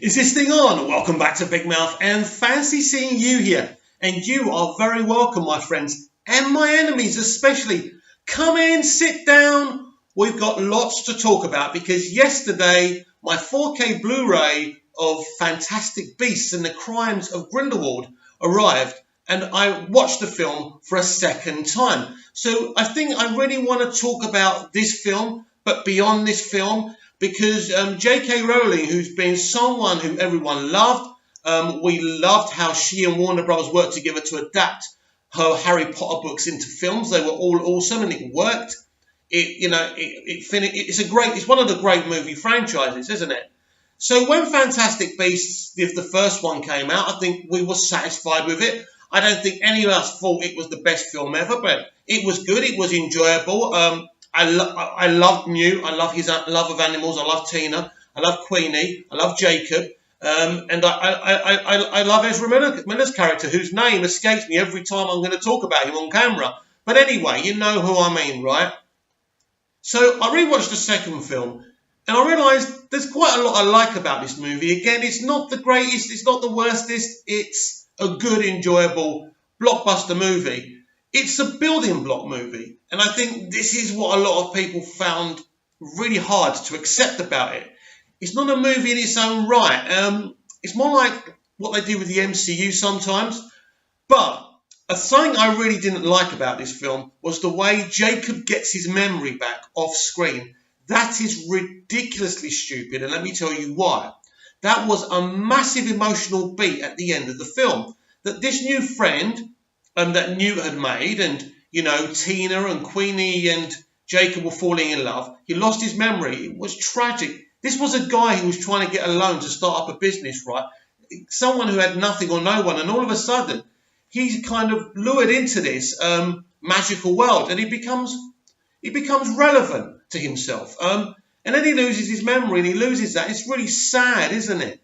Is this thing on? Welcome back to Big Mouth and fancy seeing you here. And you are very welcome, my friends, and my enemies especially. Come in, sit down. We've got lots to talk about because yesterday my 4K Blu-ray of Fantastic Beasts and the Crimes of Grindelwald arrived and I watched the film for a second time. So I think I really want to talk about this film, but beyond this film, because J.K. Rowling, who's been someone who everyone loved, we loved how she and Warner Bros. Worked together to adapt her Harry Potter books into films. They were all awesome, and it worked. It's one of the great movie franchises, isn't it? So when Fantastic Beasts, if the first one came out, I think we were satisfied with it. I don't think any of us thought it was the best film ever, but it was good. It was enjoyable. I loved Mew. I love his love of animals. I love Tina. I love Queenie. I love Jacob. And I love Ezra Miller's character, whose name escapes me every time I'm going to talk about him on camera. But anyway, you know who I mean, right? So I rewatched the second film, and I realised there's quite a lot I like about this movie. Again, it's not the greatest. It's not the worstest. It's a good, enjoyable blockbuster movie. It's a building block movie. And I think this is what a lot of people found really hard to accept about it. It's not a movie in its own right. It's more like what they do with the MCU sometimes. But something I really didn't like about this film was the way Jacob gets his memory back off screen. That is ridiculously stupid, and let me tell you why. That was a massive emotional beat at the end of the film. That this new friend that Newt had made, and Tina and Queenie and Jacob were falling in love. He lost his memory. It was tragic. This was a guy who was trying to get a loan to start up a business, right? Someone who had nothing or no one, and all of a sudden, he's kind of lured into this magical world, and he becomes relevant to himself. And then he loses his memory, and he loses that. It's really sad, isn't it?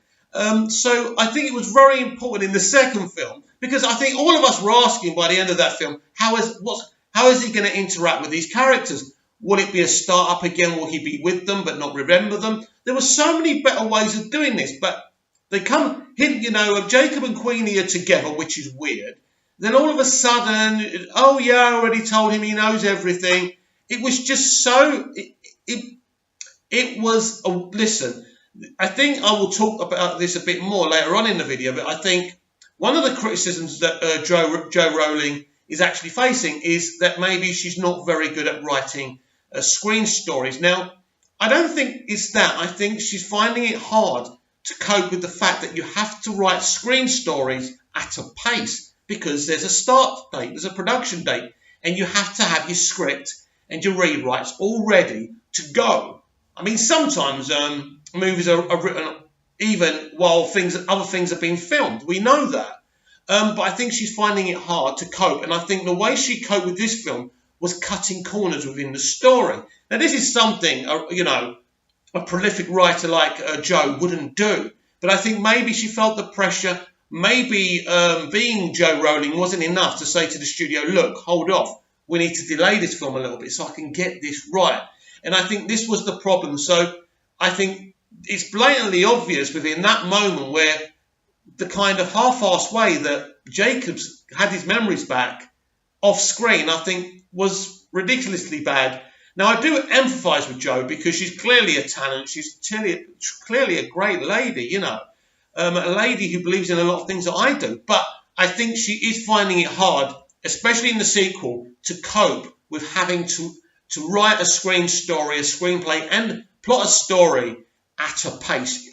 So I think it was very important in the second film, because I think all of us were asking by the end of that film, how is he going to interact with these characters? Will it be a start-up again? Will he be with them but not remember them? There were so many better ways of doing this, but they Jacob and Queenie are together, which is weird. Then all of a sudden, oh yeah, I already told him he knows everything. It was just so... Listen, I think I will talk about this a bit more later on in the video, but I think one of the criticisms that Joe Rowling is actually facing is that maybe she's not very good at writing screen stories. Now, I don't think it's that. I think she's finding it hard to cope with the fact that you have to write screen stories at a pace because there's a start date, there's a production date, and you have to have your script and your rewrites all ready to go. I mean, sometimes movies are written even while other things are being filmed. We know that. But I think she's finding it hard to cope. And I think the way she coped with this film was cutting corners within the story. Now, this is something, a prolific writer like Joe wouldn't do. But I think maybe she felt the pressure. Maybe being Joe Rowling wasn't enough to say to the studio, look, hold off. We need to delay this film a little bit so I can get this right. And I think this was the problem. So I think it's blatantly obvious within that moment where the kind of half-assed way that Jacobs had his memories back off screen, I think, was ridiculously bad. Now, I do empathise with Jo because she's clearly a talent. She's clearly a great lady, a lady who believes in a lot of things that I do. But I think she is finding it hard, especially in the sequel, to cope with having to write a screenplay, and plot a story at a pace.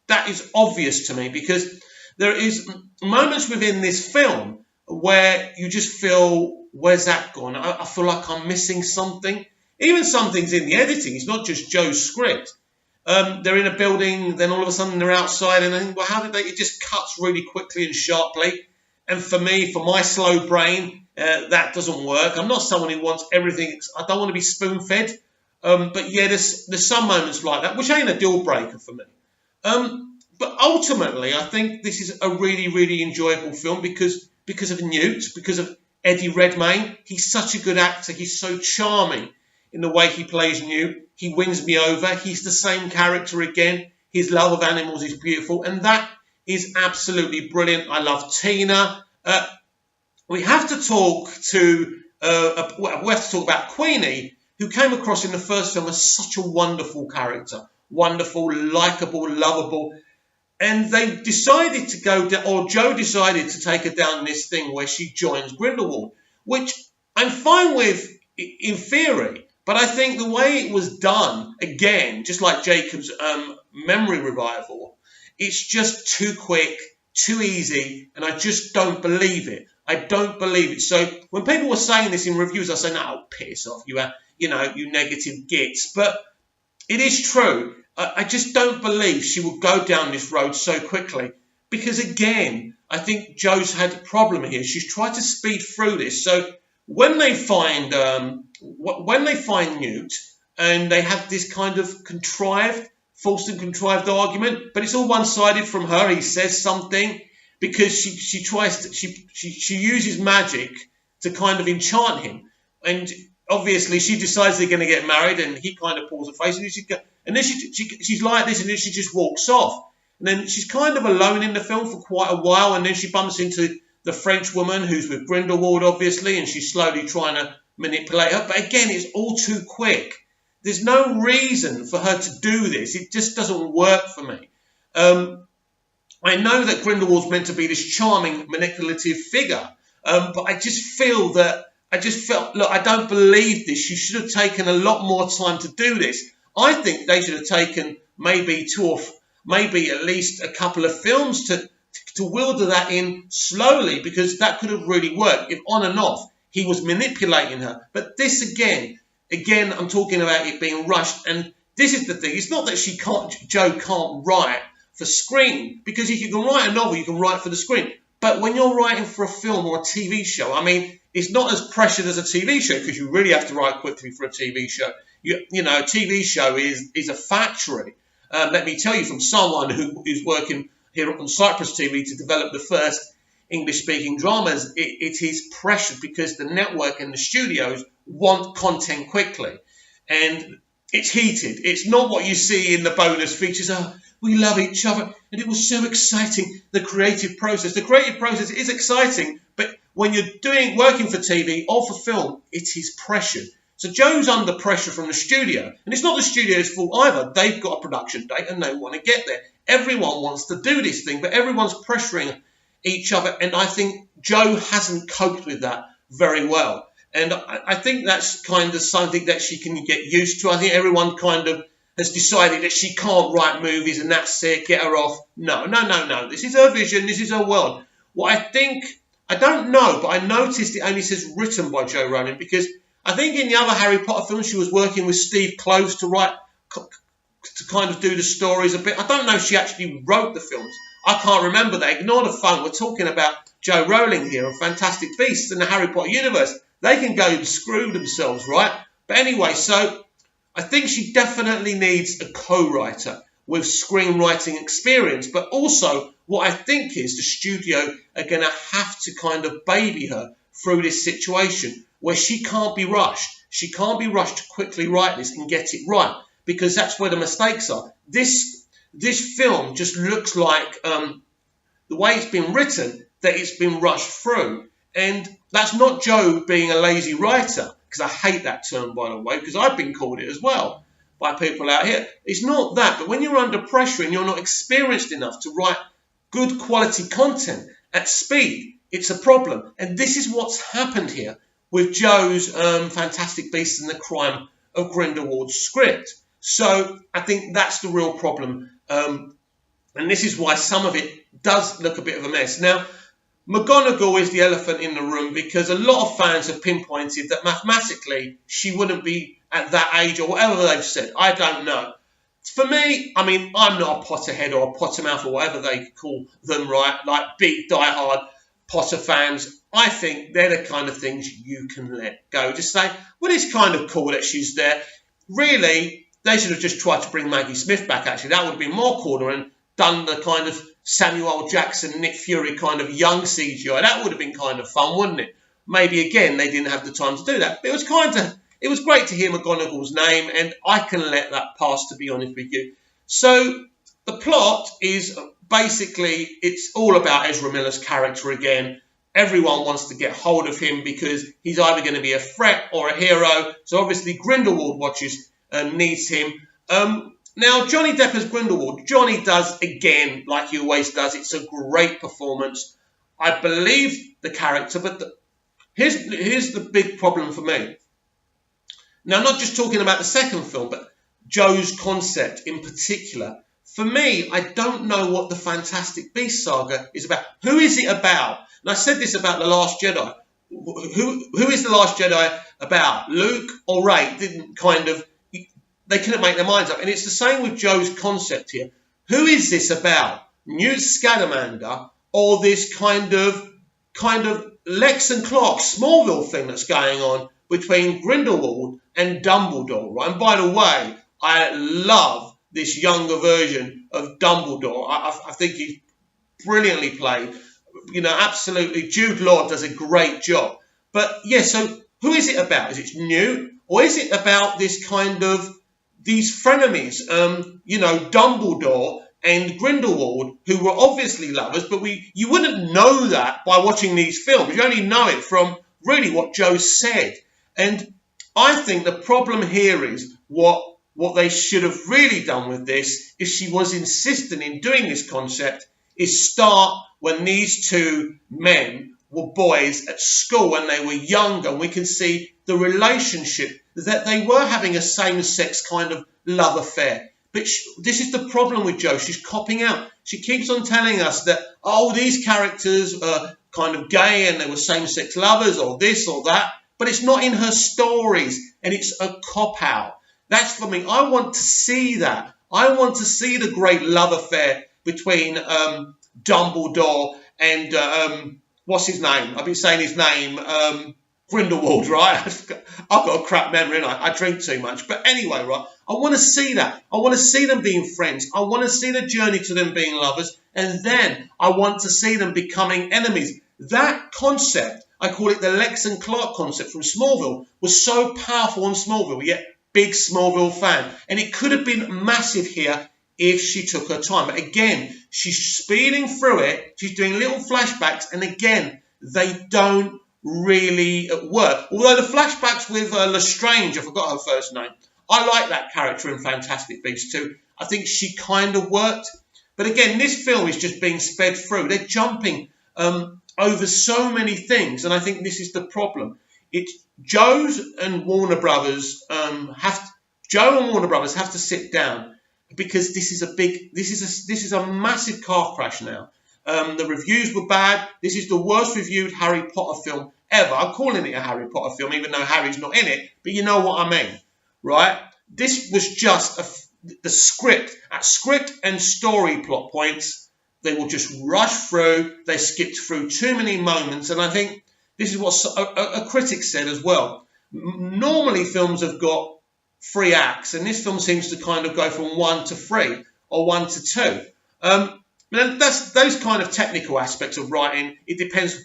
That is obvious to me because there is moments within this film where you just feel, where's that gone? I feel like I'm missing something. Even some things in the editing. It's not just Joe's script. They're in a building, then all of a sudden they're outside, and I think, well, how did they? It just cuts really quickly and sharply. And for me, for my slow brain, that doesn't work. I'm not someone who wants everything. I don't want to be spoon-fed. But yeah, there's some moments like that, which ain't a deal breaker for me. But ultimately, I think this is a really, really enjoyable film because of Newt, because of Eddie Redmayne. He's such a good actor. He's so charming in the way he plays Newt. He wins me over. He's the same character again. His love of animals is beautiful, and that is absolutely brilliant. I love Tina. We have to talk to we have to talk about Queenie, who came across in the first film as such a wonderful character, wonderful, likable, lovable. And they decided to go down, or Joe decided to take her down this thing where she joins Grindelwald, which I'm fine with in theory, but I think the way it was done, again, just like Jacob's memory revival, it's just too quick, too easy, and I just don't believe it. I don't believe it. So when people were saying this in reviews, I say, no, piss off, you negative gits. But it is true. I just don't believe she would go down this road so quickly because, again, I think Joe's had a problem here. She's tried to speed through this. So when they find Newt and they have this kind of forced and contrived argument, but it's all one-sided from her. He says something because she tries to she uses magic to kind of enchant him, and obviously she decides they're going to get married, and he kind of pulls her face, and then she's like this, and then she just walks off. And then she's kind of alone in the film for quite a while, and then she bumps into the French woman who's with Grindelwald, obviously, and she's slowly trying to manipulate her. But again, it's all too quick. There's no reason for her to do this. It just doesn't work for me. I know that Grindelwald's meant to be this charming, manipulative figure, but I just felt, look, I don't believe this. You should have taken a lot more time to do this. I think they should have taken maybe at least a couple of films to wilder that in slowly, because that could have really worked if on and off he was manipulating her. But this again, I'm talking about it being rushed, and this is the thing. It's not that Joe can't write for screen, because if you can write a novel, you can write for the screen. But when you're writing for a film or a TV show, I mean, it's not as pressured as a TV show, because you really have to write quickly for a TV show. You know, a TV show is a factory. Let me tell you from someone who's working here on Cyprus TV to develop the first English-speaking dramas, it is pressured because the network and the studios want content quickly. And it's heated. It's not what you see in the bonus features. Oh, we love each other, and it was so exciting, the creative process. The creative process is exciting, but when you're working for TV or for film, it is pressured. So Joe's under pressure from the studio, and it's not the studio's fault either. They've got a production date and they want to get there. Everyone wants to do this thing, but everyone's pressuring each other, and I think Joe hasn't coped with that very well. And I think that's kind of something that she can get used to. I think everyone kind of has decided that she can't write movies and that's it, get her off. No. This is her vision, this is her world. What I don't know, but I noticed it only says written by Joe Rowling, because I think in the other Harry Potter films she was working with Steve Kloves to kind of do the stories a bit. I don't know if she actually wrote the films. I can't remember that. Ignore the phone. We're talking about Joe Rowling here and Fantastic Beasts in the Harry Potter universe. They can go and screw themselves, right? But anyway, so I think she definitely needs a co-writer with screenwriting experience. But also, what I think is the studio are going to have to kind of baby her through this situation where she can't be rushed. She can't be rushed to quickly write this and get it right, because that's where the mistakes are. This film just looks like, the way it's been written, that it's been rushed through. And that's not Joe being a lazy writer, because I hate that term, by the way, because I've been called it as well by people out here. It's not that, but when you're under pressure and you're not experienced enough to write good quality content at speed, it's a problem. And this is what's happened here with Joe's Fantastic Beasts and the Crime of Grindelwald script. So I think that's the real problem. And this is why some of it does look a bit of a mess. Now, McGonagall is the elephant in the room, because a lot of fans have pinpointed that mathematically she wouldn't be at that age, or whatever they've said. I don't know. For me, I mean, I'm not a Potterhead or a Pottermouth or whatever they call them, right? Like big, diehard Potter fans. I think they're the kind of things you can let go. Just say, well, it's kind of cool that she's there. Really, they should have just tried to bring Maggie Smith back, actually. That would have been more cooler, and done the kind of Samuel L. Jackson, Nick Fury kind of young CGI. That would have been kind of fun, wouldn't it? Maybe, again, they didn't have the time to do that. But it was great to hear McGonagall's name, and I can let that pass, to be honest with you. So the plot is basically, it's all about Ezra Miller's character again. Everyone wants to get hold of him because he's either going to be a threat or a hero. So obviously Grindelwald watches and needs him. Now, Johnny Depp as Grindelwald. Johnny does, again, like he always does. It's a great performance. I believe the character, but here's the big problem for me. Now, I'm not just talking about the second film, but Joe's concept in particular. For me, I don't know what the Fantastic Beasts saga is about. Who is it about? And I said this about The Last Jedi. Who is The Last Jedi about? Luke or Rey? They couldn't make their minds up. And it's the same with Joe's concept here. Who is this about? Newt Scamander or this kind of Lex and Clark Smallville thing that's going on between Grindelwald and Dumbledore, right? And by the way, I love this younger version of Dumbledore. I think he's brilliantly played. Absolutely. Jude Law does a great job. But yeah, so who is it about? Is it Newt? Or is it about this these frenemies? Dumbledore and Grindelwald, who were obviously lovers, but you wouldn't know that by watching these films. You only know it from really what Joe said. And I think the problem here is what they should have really done with this, if she was insistent in doing this concept, is start when these two men were boys at school when they were younger. And we can see the relationship that they were having a same-sex kind of love affair. But this is the problem with Jo. She's copping out. She keeps on telling us that, these characters are kind of gay and they were same-sex lovers or this or that. But it's not in her stories, and it's a cop-out. That's for me. I want to see that. I want to see the great love affair between Dumbledore and, what's his name? I've been saying his name, Grindelwald, right? I've got a crap memory, and I drink too much. But anyway, right, I want to see that. I want to see them being friends. I want to see the journey to them being lovers. And then I want to see them becoming enemies. That concept, I call it the Lex and Clark concept from Smallville, was so powerful on Smallville. Yet, big Smallville fan. And it could have been massive here if she took her time. But again, she's speeding through it. She's doing little flashbacks. And again, they don't really work. Although the flashbacks with Lestrange, I forgot her first name, I like that character in Fantastic Beasts too. I think she kind of worked. But again, this film is just being sped through. They're jumping over so many things. And I think this is the problem. It's Joe and Warner Brothers have to sit down, because this is a massive car crash now. The reviews were bad. This is the worst reviewed Harry Potter film ever. I'm calling it a Harry Potter film, even though Harry's not in it. But you know what I mean, right? This was just the script. At script and story plot points, they will just rush through. They skipped through too many moments. And I think this is what a critic said as well. Normally, films have got 3 acts, and this film seems to kind of go from 1 to 3 or 1 to 2. That's those kind of technical aspects of writing. It depends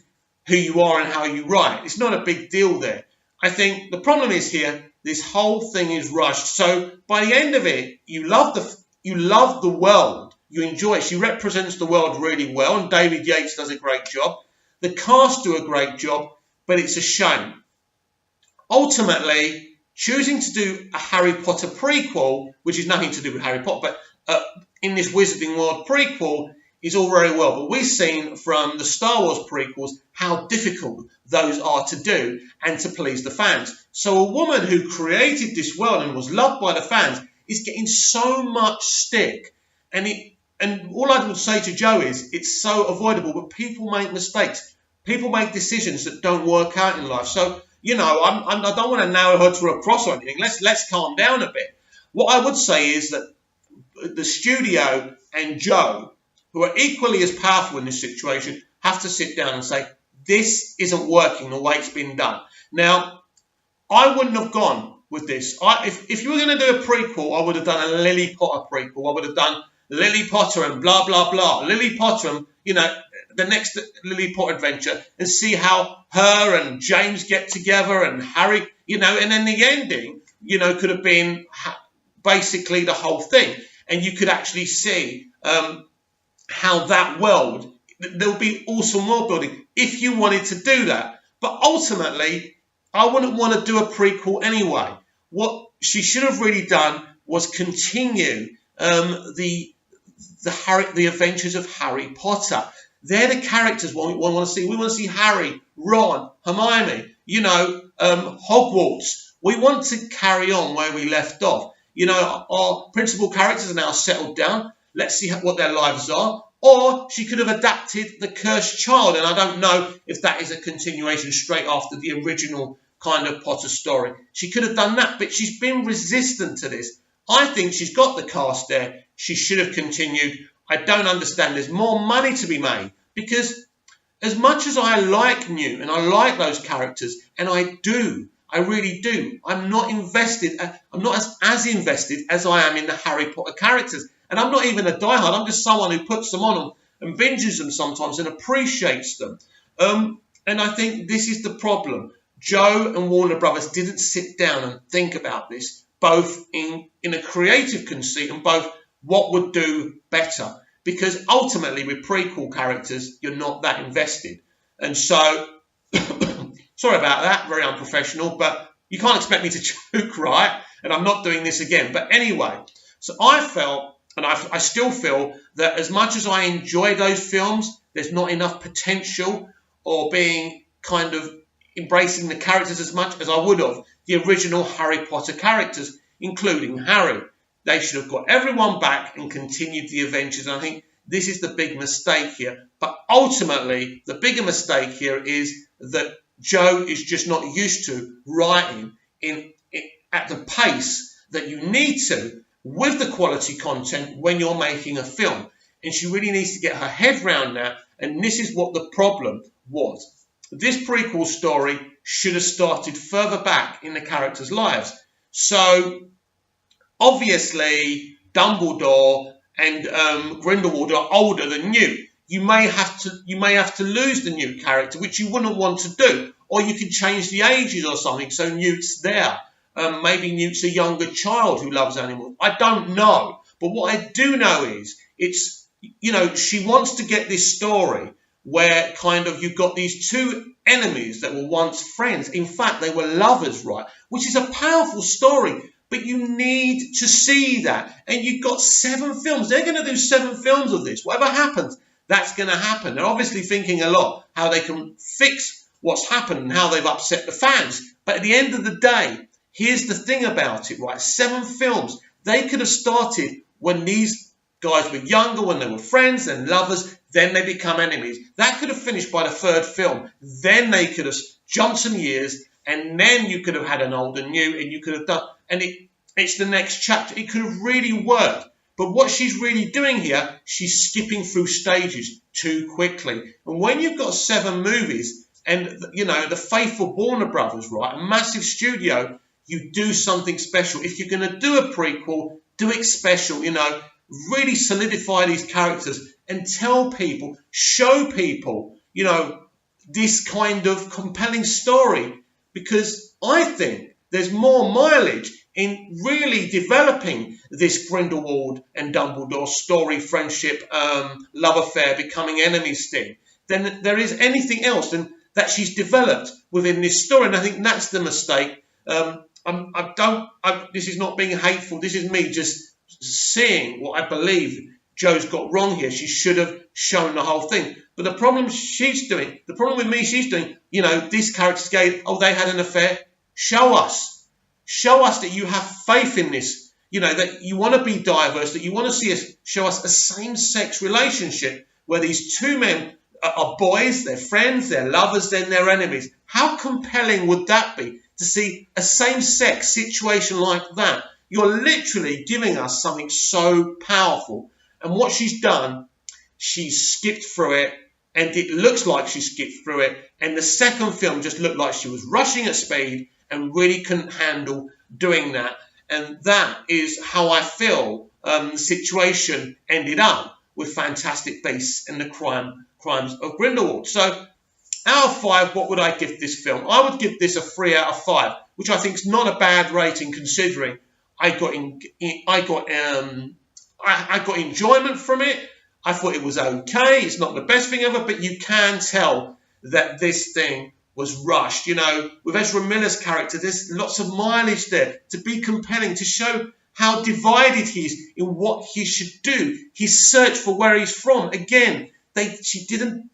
who you are and how you write. It's not a big deal there. I think the problem is here, this whole thing is rushed. So by the end of it, you love the world. You enjoy it. She represents the world really well, and David Yates does a great job. The cast do a great job, but it's a shame. Ultimately, choosing to do a Harry Potter prequel, which is nothing to do with Harry Potter, but in this Wizarding World prequel, is all very well. But we've seen from the Star Wars prequels how difficult those are to do and to please the fans. So a woman who created this world and was loved by the fans is getting so much stick. And all I would say to Joe is, it's so avoidable, but people make mistakes. People make decisions that don't work out in life. So, I don't want to nail her to a cross or anything. Let's calm down a bit. What I would say is that the studio and Joe, who are equally as powerful in this situation, have to sit down and say, this isn't working the way it's been done. Now, I wouldn't have gone with this. If you were going to do a prequel, I would have done a Lily Potter prequel. I would have done Lily Potter and blah, blah, blah. Lily Potter and, the next Lily Potter adventure, and see how her and James get together and Harry, and then the ending, could have been basically the whole thing. and you could actually see how that world, there would be awesome world building if you wanted to do that. But ultimately, I wouldn't want to do a prequel anyway. What she should have really done was continue the adventures of Harry Potter. They're the characters we want to see. We want to see Harry, Ron, Hermione, Hogwarts. We want to carry on where we left off. Our principal characters are now settled down. Let's see what their lives are. Or she could have adapted The Cursed Child, and I don't know if that is a continuation straight after the original kind of Potter story. She could have done that, but she's been resistant to this. I think she's got the cast there. She should have continued. I don't understand. There's more money to be made, because as much as I like Newt and I like those characters, and I really do, I'm not invested. I'm not as invested as I am in the Harry Potter characters. And I'm not even a diehard. I'm just someone who puts them on and binges them sometimes and appreciates them. And I think this is the problem. Joe and Warner Brothers didn't sit down and think about this, both in a creative conceit and both what would do better. Because ultimately, with prequel characters, you're not that invested. And so, sorry about that, very unprofessional, but you can't expect me to joke, right? And I'm not doing this again. But anyway, so I felt, and I still feel, that as much as I enjoy those films, there's not enough potential or being kind of embracing the characters as much as I would have the original Harry Potter characters, including Harry. They should have got everyone back and continued the adventures. And I think this is the big mistake here. But ultimately, the bigger mistake here is that Joe is just not used to writing at the pace that you need to, with the quality content when you're making a film. And she really needs to get her head around that. And this is what the problem was. This prequel story should have started further back in the characters' lives. So, obviously, Dumbledore and Grindelwald are older than Newt. You may have to lose the Newt character, which you wouldn't want to do. Or you could change the ages or something, so Newt's there. Maybe Newt's a younger child who loves animals. I don't know. But what I do know is, she wants to get this story where kind of you've got these two enemies that were once friends. In fact, they were lovers, right? Which is a powerful story, but you need to see that. And you've got 7 films. They're going to do 7 films of this. Whatever happens, that's going to happen. They're obviously thinking a lot how they can fix what's happened and how they've upset the fans. But at the end of the day, here's the thing about it, right? 7 films. They could have started when these guys were younger, when they were friends and lovers, then they become enemies. That could have finished by the 3rd film. Then they could have jumped some years, and then you could have had an older Newt, and you could have done, and it's the next chapter. It could have really worked. But what she's really doing here, she's skipping through stages too quickly. And when you've got 7 movies, and the faithful Warner Brothers, right, a massive studio, you do something special. If you're going to do a prequel, do it special, really solidify these characters and tell people, show people, this kind of compelling story. Because I think there's more mileage in really developing this Grindelwald and Dumbledore story, friendship, love affair, becoming enemies thing, than there is anything else that she's developed within this story. And I think that's the mistake. This is not being hateful. This is me just seeing what I believe Joe's got wrong here. She should have shown the whole thing. But the problem with me, she's doing, this character's gay. Oh, they had an affair. Show us that you have faith in this. That you want to be diverse, that you want to show us a same-sex relationship where these 2 men are boys, they're friends, they're lovers, then they're enemies. How compelling would that be to see a same-sex situation like that? You're literally giving us something so powerful. And what she's done, she's skipped through it, and it looks like she skipped through it. And the 2nd film just looked like she was rushing at speed and really couldn't handle doing that. And that is how I feel the situation ended up with Fantastic Beasts and the Crimes of Grindelwald. So, out of 5, what would I give this film? I would give this a 3 out of 5, which I think is not a bad rating considering I got I got enjoyment from it. I thought it was okay. It's not the best thing ever, but you can tell that this thing was rushed. With Ezra Miller's character, there's lots of mileage there to be compelling, to show how divided he is in what he should do. His search for where he's from. Again, she didn't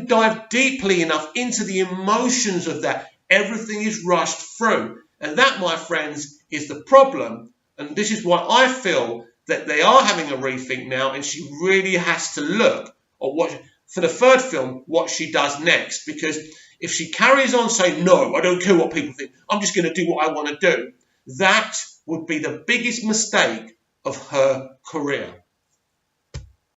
dive deeply enough into the emotions of that. Everything is rushed through. And that, my friends, is the problem. And this is why I feel that they are having a rethink now, and she really has to look at for the third film, what she does next. Because if she carries on saying, no, I don't care what people think, I'm just going to do what I want to do, that would be the biggest mistake of her career.